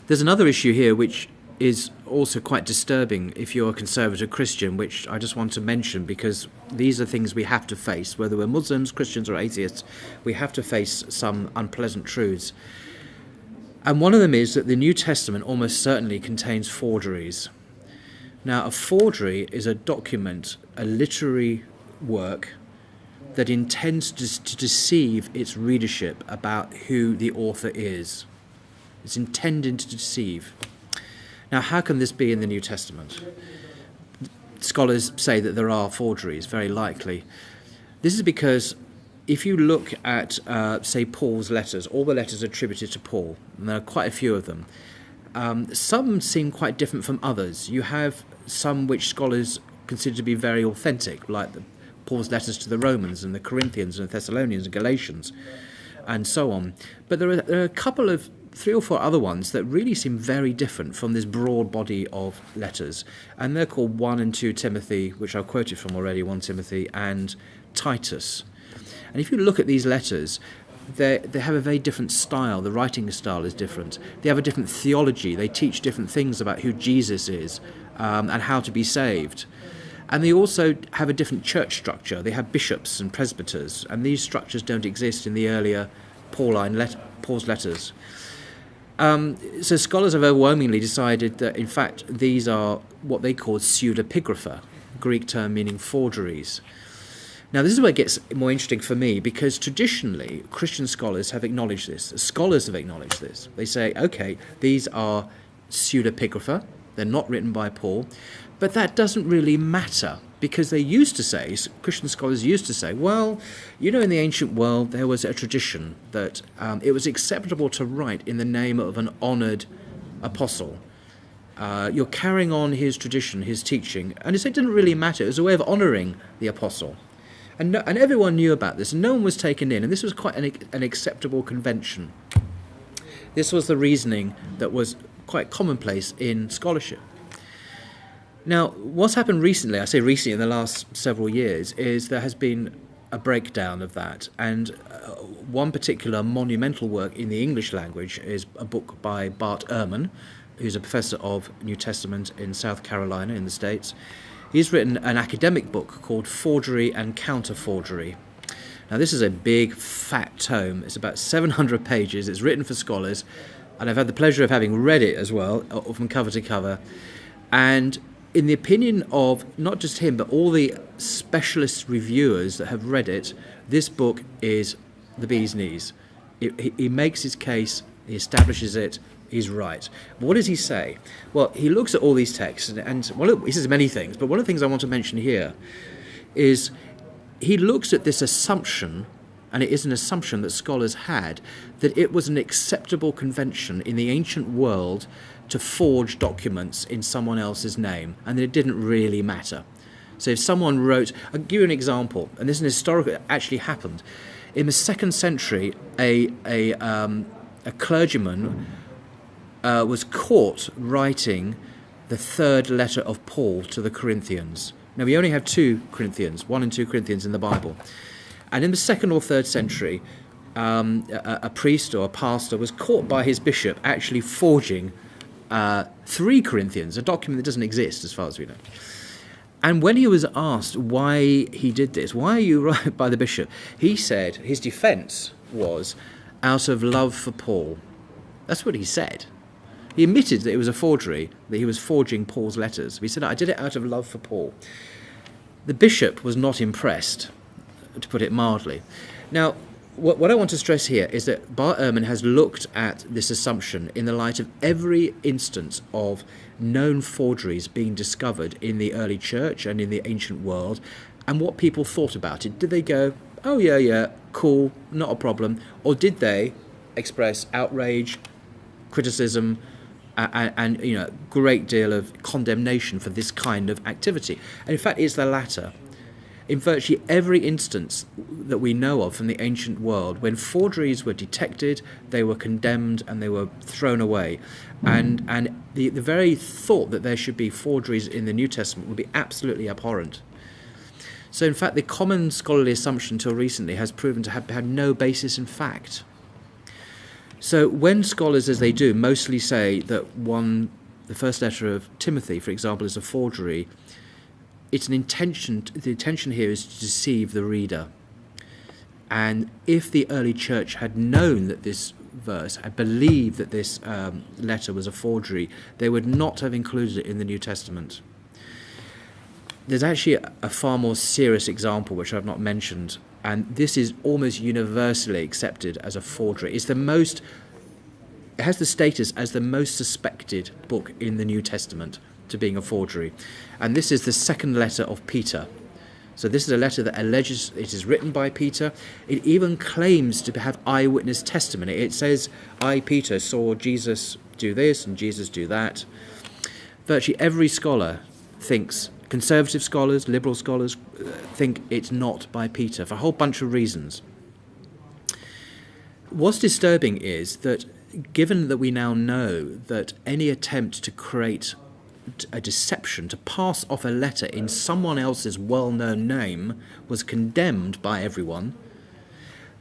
There's another issue here which is also quite disturbing if you're a conservative Christian, which I just want to mention because these are things we have to face. Whether we're Muslims, Christians or atheists, we have to face some unpleasant truths. And one of them is that the New Testament almost certainly contains forgeries. Now, a forgery is a document, a literary work that intends to deceive its readership about who the author is. It's intended to deceive. Now, how can this be in the New Testament? Scholars say that there are forgeries, very likely. This is because if you look at, say, Paul's letters, all the letters attributed to Paul, and there are quite a few of them, some seem quite different from others. You have some which scholars consider to be very authentic, like Paul's letters to the Romans and the Corinthians and the Thessalonians and Galatians, and so on. But there are a couple of 3 or 4 other ones that really seem very different from this broad body of letters. And they're called 1 and 2 Timothy, which I've quoted from already, 1 Timothy, and Titus. And if you look at these letters, they have a very different style. The writing style is different. They have a different theology. They teach different things about who Jesus is and how to be saved. And they also have a different church structure. They have bishops and presbyters, and these structures don't exist in the earlier Paul's letters. So scholars have overwhelmingly decided that, in fact, these are what they call pseudepigrapha, Greek term meaning forgeries. Now, this is where it gets more interesting for me, because traditionally, Christian scholars have acknowledged this. Scholars have acknowledged this. They say, okay, these are pseudepigrapha. They're not written by Paul. But that doesn't really matter, because they used to say, Christian scholars used to say, well, you know, in the ancient world, there was a tradition that it was acceptable to write in the name of an honoured apostle. You're carrying on his tradition, his teaching, and it didn't really matter. It was a way of honouring the apostle. And everyone knew about this, and no one was taken in, and this was quite an acceptable convention. This was the reasoning that was quite commonplace in scholarship. Now, what's happened recently, I say recently in the last several years, is there has been a breakdown of that. And one particular monumental work in the English language is a book by Bart Ehrman, who's a professor of New Testament in South Carolina in the States. He's written an academic book called Forgery and Counter-Forgery. Now, this is a big, fat tome. It's about 700 pages. It's written for scholars, and I've had the pleasure of having read it as well, from cover to cover. And in the opinion of not just him, but all the specialist reviewers that have read it, this book is the bee's knees. He makes his case, he establishes it, he's right. But what does he say? Well, he looks at all these texts, and well, he says many things, but one of the things I want to mention here is he looks at this assumption, and it is an assumption that scholars had, that it was an acceptable convention in the ancient world to forge documents in someone else's name, and that it didn't really matter. So if someone wrote, I'll give you an example, and this is an historical, it actually happened. In the 2nd century, a clergyman was caught writing the 3rd letter of Paul to the Corinthians. Now, we only have 2 Corinthians, 1 and 2 Corinthians in the Bible. And in the 2nd or 3rd century, a priest or a pastor was caught by his bishop actually forging 3 Corinthians, a document that doesn't exist as far as we know. And when he was asked why he did this, why are you right by the bishop, he said his defence was out of love for Paul. That's what he said. He admitted that it was a forgery, that he was forging Paul's letters. He said, I did it out of love for Paul. The bishop was not impressed, to put it mildly. Now, what I want to stress here is that Bart Ehrman has looked at this assumption in the light of every instance of known forgeries being discovered in the early church and in the ancient world, and what people thought about it. Did they go, oh yeah, cool, not a problem? Or did they express outrage, criticism, and great deal of condemnation for this kind of activity? And in fact, it's the latter. In virtually every instance that we know of from the ancient world, when forgeries were detected, they were condemned and they were thrown away. And the very thought that there should be forgeries in the New Testament would be absolutely abhorrent. So in fact, the common scholarly assumption until recently has proven to have had no basis in fact. So when scholars, as they do, mostly say that the first letter of Timothy, for example, is a forgery, the intention here is to deceive the reader. And if the early church had known that this verse, had believed that this letter was a forgery, they would not have included it in the New Testament. There's actually a far more serious example which I've not mentioned, and this is almost universally accepted as a forgery. It has the status as the most suspected book in the New Testament to being a forgery. And this is the second letter of Peter. So this is a letter that alleges it is written by Peter. It even claims to have eyewitness testimony. It says, I, Peter, saw Jesus do this and Jesus do that. Virtually every scholar thinks, conservative scholars, liberal scholars, think it's not by Peter for a whole bunch of reasons. What's disturbing is that given that we now know that any attempt to create a deception, to pass off a letter in someone else's well-known name, was condemned by everyone,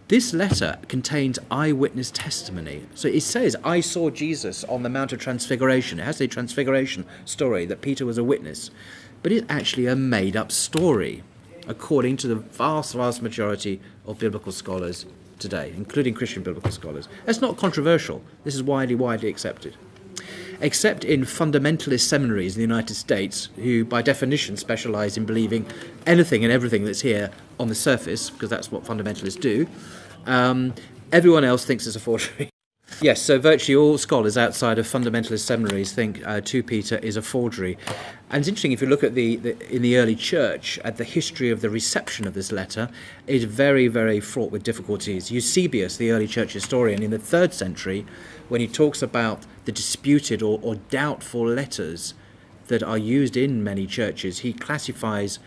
this letter contains eyewitness testimony. So it says, I saw Jesus on the Mount of Transfiguration. It has a transfiguration story that Peter was a witness. But it's actually a made-up story, according to the vast, vast majority of biblical scholars today, including Christian biblical scholars. That's not controversial. This is widely accepted. Except in fundamentalist seminaries in the United States, who by definition specialise in believing anything and everything that's here on the surface, because that's what fundamentalists do, everyone else thinks it's a forgery. Yes, so virtually all scholars outside of fundamentalist seminaries think 2 Peter is a forgery. And it's interesting, if you look at in the early church, at the history of the reception of this letter, it's very, very fraught with difficulties. Eusebius, the early church historian, in the 3rd century, when he talks about the disputed or doubtful letters that are used in many churches, he classifies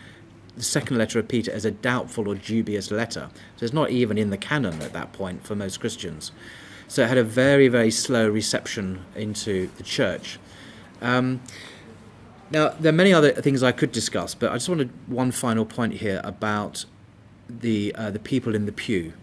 the second letter of Peter as a doubtful or dubious letter. So it's not even in the canon at that point for most Christians. So it had a very, very slow reception into the church. Now, there are many other things I could discuss, but I just wanted one final point here about the people in the pew.